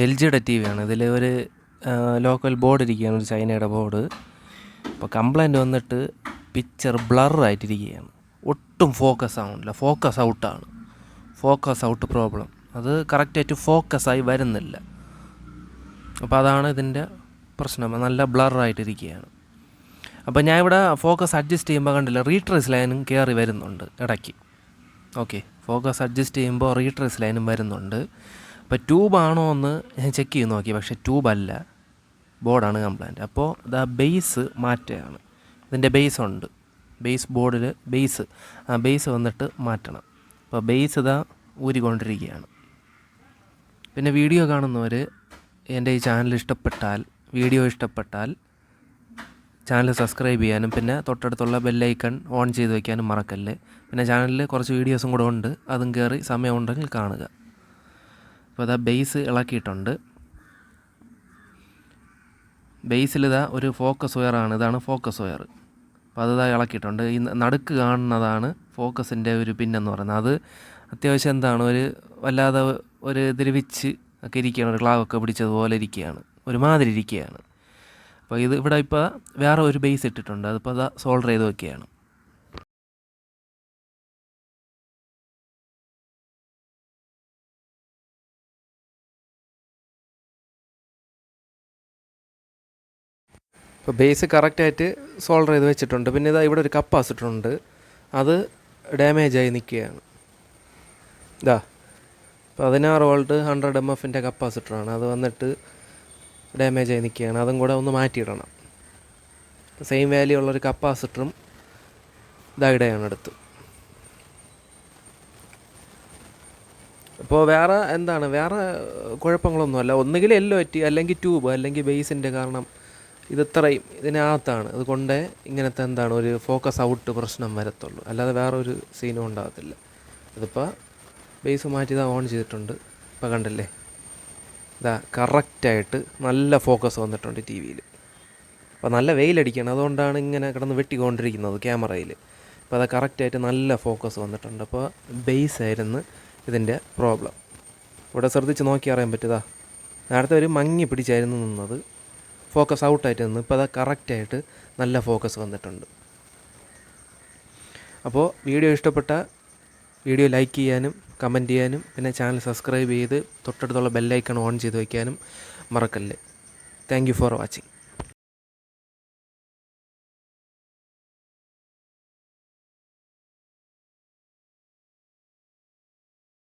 L ജിയുടെ T വിയാണ്. ഇതിൽ ഒരു ലോക്കൽ ബോർഡ് ഇരിക്കുകയാണ്, ഒരു ചൈനയുടെ ബോർഡ്. അപ്പോൾ കംപ്ലൈൻറ്റ് വന്നിട്ട് പിക്ചർ ബ്ലറായിട്ടിരിക്കുകയാണ്, ഒട്ടും ഫോക്കസ് ആവുന്നില്ല, ഫോക്കസ് ഔട്ടാണ്, ഫോക്കസ് ഔട്ട് പ്രോബ്ലം. അത് കറക്റ്റായിട്ട് ഫോക്കസായി വരുന്നില്ല. അപ്പോൾ അതാണ് ഇതിൻ്റെ പ്രശ്നം, നല്ല ബ്ലറായിട്ടിരിക്കുകയാണ്. അപ്പോൾ ഞാൻ ഇവിടെ ഫോക്കസ് അഡ്ജസ്റ്റ് ചെയ്യുമ്പോൾ കണ്ടില്ല, റീട്രേസ് ലൈനും കയറി വരുന്നുണ്ട് ഇടയ്ക്ക്. ഓക്കെ, ഫോക്കസ് അഡ്ജസ്റ്റ് ചെയ്യുമ്പോൾ റീട്രേസ് ലൈനും വരുന്നുണ്ട്. അപ്പോൾ ട്യൂബാണോ എന്ന് ഞാൻ ചെക്ക് ചെയ്ത് നോക്കി, പക്ഷേ ട്യൂബല്ല, ബോർഡാണ് കംപ്ലൈൻറ്റ്. അപ്പോൾ ഇതാ ബേസ് മാറ്റുകയാണ്. ഇതിൻ്റെ ബേസ് ഉണ്ട്, ബേസ് ബോർഡിൽ ബേസ് വന്നിട്ട് മാറ്റണം. അപ്പോൾ ബേസ് ഇതാ ഊരിക്കൊണ്ടിരിക്കുകയാണ്. പിന്നെ വീഡിയോ കാണുന്നവർ എൻ്റെ ഈ ചാനൽ വീഡിയോ ഇഷ്ടപ്പെട്ടാൽ ചാനൽ സബ്സ്ക്രൈബ് ചെയ്യാനും പിന്നെ തൊട്ടടുത്തുള്ള ബെല്ലൈക്കൺ ഓൺ ചെയ്ത് വയ്ക്കാനും മറക്കല്ലേ. പിന്നെ ചാനലിൽ കുറച്ച് വീഡിയോസും കൂടെ ഉണ്ട്, അതും കയറി സമയമുണ്ടെങ്കിൽ കാണുക. അപ്പോൾ അതാ ബേസ് ഇളക്കിയിട്ടുണ്ട്. ബേസിലിതാ ഒരു ഫോക്കസ് വയറാണ്, ഇതാണ് ഫോക്കസ് വയർ. അപ്പോൾ അതിതാ ഇളക്കിയിട്ടുണ്ട്. ഈ നടുക്ക് കാണുന്നതാണ് ഫോക്കസിൻ്റെ ഒരു പിന്നെന്ന് പറയുന്നത്. അത് അത്യാവശ്യം എന്താണ്, വല്ലാതെ ഒരു ദ്രവിച്ച് ഒക്കെ ഇരിക്കുകയാണ്, ഒരു ക്ലാവൊക്കെ പിടിച്ചതുപോലെ ഇരിക്കുകയാണ്, ഒരുമാതിരി ഇരിക്കുകയാണ്. അപ്പോൾ ഇവിടെ ഇപ്പോൾ വേറെ ഒരു ബേസ് ഇട്ടിട്ടുണ്ട്, അതിപ്പോൾ അതാ സോൾഡർ ചെയ്ത് വെക്കുകയാണ്. ഇപ്പോൾ ബേസ് കറക്റ്റായിട്ട് സോൾഡർ ചെയ്ത് വെച്ചിട്ടുണ്ട്. പിന്നെ ഇതാ ഇവിടെ ഒരു കപ്പാസിറ്റർ ഉണ്ട്, അത് ഡാമേജായി നിൽക്കുകയാണ്. ഇതാ 16 വോൾട്ട് 100 mF കപ്പാസിറ്ററാണ്, അത് വന്നിട്ട് ഡാമേജായി നിൽക്കുകയാണ്. അതും കൂടെ ഒന്ന് മാറ്റിയിടണം. സെയിം വാല്യൂ ഉള്ളൊരു കപ്പാസിറ്ററും ഇതായിടെയാണ് അടുത്ത്. അപ്പോൾ വേറെ കുഴപ്പങ്ങളൊന്നുമല്ല. ഒന്നുകിൽ LOT അല്ലെങ്കിൽ ട്യൂബ് അല്ലെങ്കിൽ ബേസിൻ്റെ, കാരണം ഇത്രയും ഇതിനകത്താണ്, അതുകൊണ്ട് ഇങ്ങനത്തെ ഒരു ഫോക്കസ് ഔട്ട് പ്രശ്നം വരത്തുള്ളൂ, അല്ലാതെ വേറെ ഒരു സീനും ഉണ്ടാകത്തില്ല. ഇതിപ്പോൾ ബേസ് മാറ്റി ഇതാ ഓൺ ചെയ്തിട്ടുണ്ട്, ഇപ്പോൾ കണ്ടില്ലേ, ഇതാ കറക്റ്റായിട്ട് നല്ല ഫോക്കസ് വന്നിട്ടുണ്ട് ടി വിയിൽ. അപ്പോൾ നല്ല വെയിലടിക്കണം, അതുകൊണ്ടാണ് ഇങ്ങനെ കിടന്ന് വെട്ടിക്കൊണ്ടിരിക്കുന്നത് ക്യാമറയിൽ. അപ്പോൾ അത് കറക്റ്റായിട്ട് നല്ല ഫോക്കസ് വന്നിട്ടുണ്ട്. അപ്പോൾ ബേസ് ആയിരുന്നു ഇതിൻ്റെ പ്രോബ്ലം. ഇവിടെ ശ്രദ്ധിച്ച് നോക്കി അറിയാൻ പറ്റുതാ, നേരത്തെ ഒരു മങ്ങി പിടിച്ചായിരുന്നു നിന്നത്, ഫോക്കസ് ഔട്ടായിട്ട് നിന്ന് ഇപ്പോൾ അത് കറക്റ്റായിട്ട് നല്ല ഫോക്കസ് വന്നിട്ടുണ്ട്. അപ്പോൾ വീഡിയോ ഇഷ്ടപ്പെട്ട വീഡിയോ ലൈക്ക് ചെയ്യാനും കമൻറ്റ് ചെയ്യാനും പിന്നെ ചാനൽ സബ്സ്ക്രൈബ് ചെയ്ത് തൊട്ടടുത്തുള്ള ബെല്ലൈക്കൺ ഓൺ ചെയ്ത് വയ്ക്കാനും മറക്കല്ലേ. Thank you for watching.